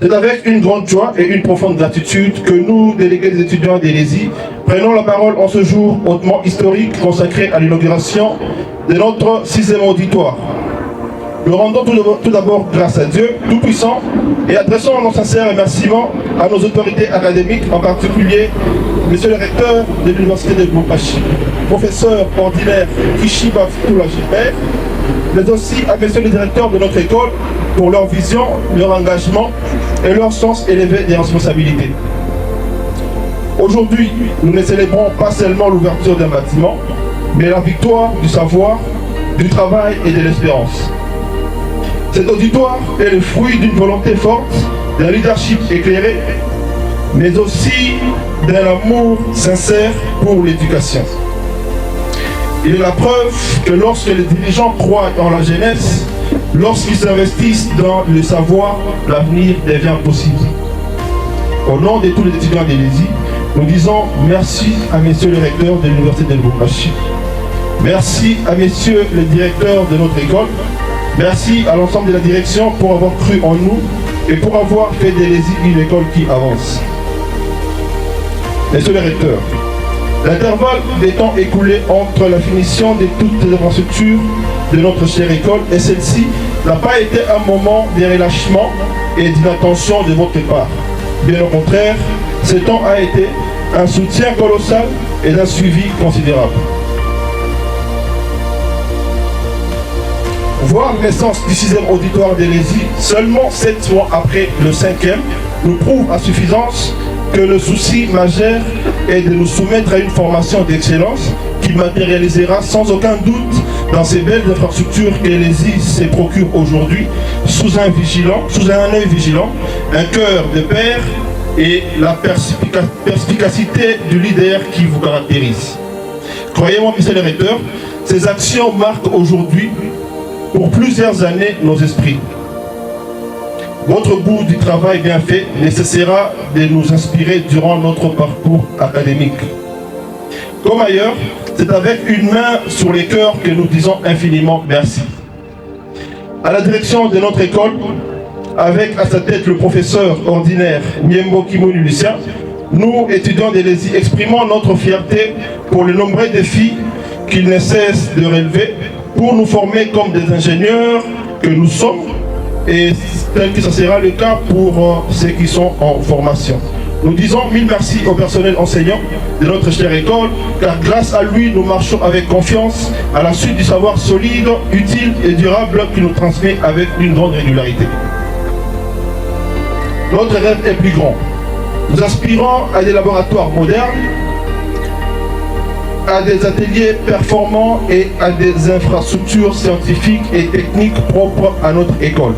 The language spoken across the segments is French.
C'est avec une grande joie et une profonde gratitude que nous, délégués des étudiants d'Hérésie, prenons la parole en ce jour hautement historique consacré à l'inauguration de notre 6e auditoire. Nous rendons tout d'abord grâce à Dieu Tout-Puissant et adressons nos sincères remerciements à nos autorités académiques, en particulier Monsieur le recteur de l'Université de Lubumbashi, professeur ordinaire Kishiba Fitula Gilbert, mais aussi à Monsieur le directeur de notre école pour leur vision, leur engagement et leur sens élevé des responsabilités. Aujourd'hui, nous ne célébrons pas seulement l'ouverture d'un bâtiment, mais la victoire du savoir, du travail et de l'espérance. Cet auditoire est le fruit d'une volonté forte, d'un leadership éclairé, mais aussi d'un amour sincère pour l'éducation. Il est la preuve que lorsque les dirigeants croient en la jeunesse, lorsqu'ils s'investissent dans le savoir, l'avenir devient possible. Au nom de tous les étudiants d'Hérésie, nous disons merci à Monsieur le recteur de l'Université de Lubumbashi. Merci à Messieurs le directeur de notre école. Merci à l'ensemble de la direction pour avoir cru en nous et pour avoir fait d'Hérésie une école qui avance. Monsieur le recteur, l'intervalle des temps écoulés entre la finition de toutes les infrastructures de notre chère école et celle-ci n'a pas été un moment de relâchement et d'inattention de votre part. Bien au contraire, ce temps a été un soutien colossal et un suivi considérable. Voir la naissance du 6e auditoire d'Hérésie seulement 7 mois après le 5e nous prouve à suffisance que le souci majeur est de nous soumettre à une formation d'excellence qui matérialisera sans aucun doute dans ces belles infrastructures qu'Hérésie se procure aujourd'hui sous un œil vigilant, un cœur de père et la perspicacité du leader qui vous caractérise. Croyez-moi, monsieur le recteur, ces actions marquent aujourd'hui pour plusieurs années nos esprits. Votre bout du travail bien fait nécessitera de nous inspirer durant notre parcours académique. Comme ailleurs, c'est avec une main sur les cœurs que nous disons infiniment merci. À la direction de notre école, avec à sa tête le professeur ordinaire Miembo Kimoni Lucien, nous, étudiants d'Hérésie, exprimons notre fierté pour les nombreux défis qu'il ne cesse de relever pour nous former comme des ingénieurs que nous sommes, et tel que ce sera le cas pour ceux qui sont en formation. Nous disons mille merci au personnel enseignant de notre chère école, car grâce à lui, nous marchons avec confiance à la suite du savoir solide, utile et durable qu'il nous transmet avec une grande régularité. Notre rêve est plus grand. Nous aspirons à des laboratoires modernes, à des ateliers performants et à des infrastructures scientifiques et techniques propres à notre école.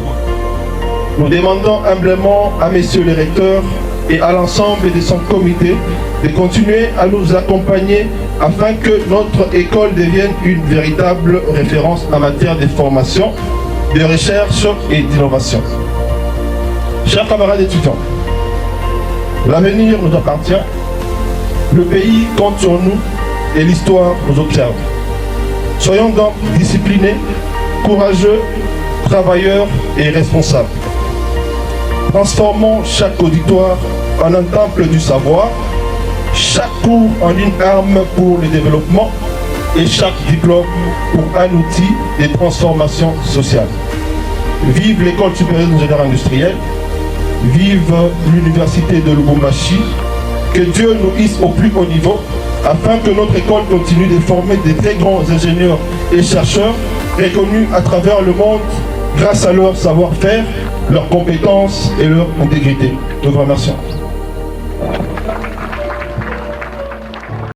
Nous demandons humblement à messieurs les recteurs et à l'ensemble de son comité de continuer à nous accompagner afin que notre école devienne une véritable référence en matière de formation, de recherche et d'innovation. Chers camarades étudiants, l'avenir nous appartient, le pays compte sur nous et l'histoire nous observe. Soyons donc disciplinés, courageux, travailleurs et responsables. Transformons chaque auditoire en un temple du savoir, chaque cours en une arme pour le développement et chaque diplôme pour un outil de transformation sociale. Vive l'École supérieure d'ingénieurs industriels, vive l'Université de Lubumbashi, que Dieu nous hisse au plus haut niveau, afin que notre école continue de former des très grands ingénieurs et chercheurs reconnus à travers le monde grâce à leur savoir-faire, leurs compétences et leur intégrité. Nous vous remercions.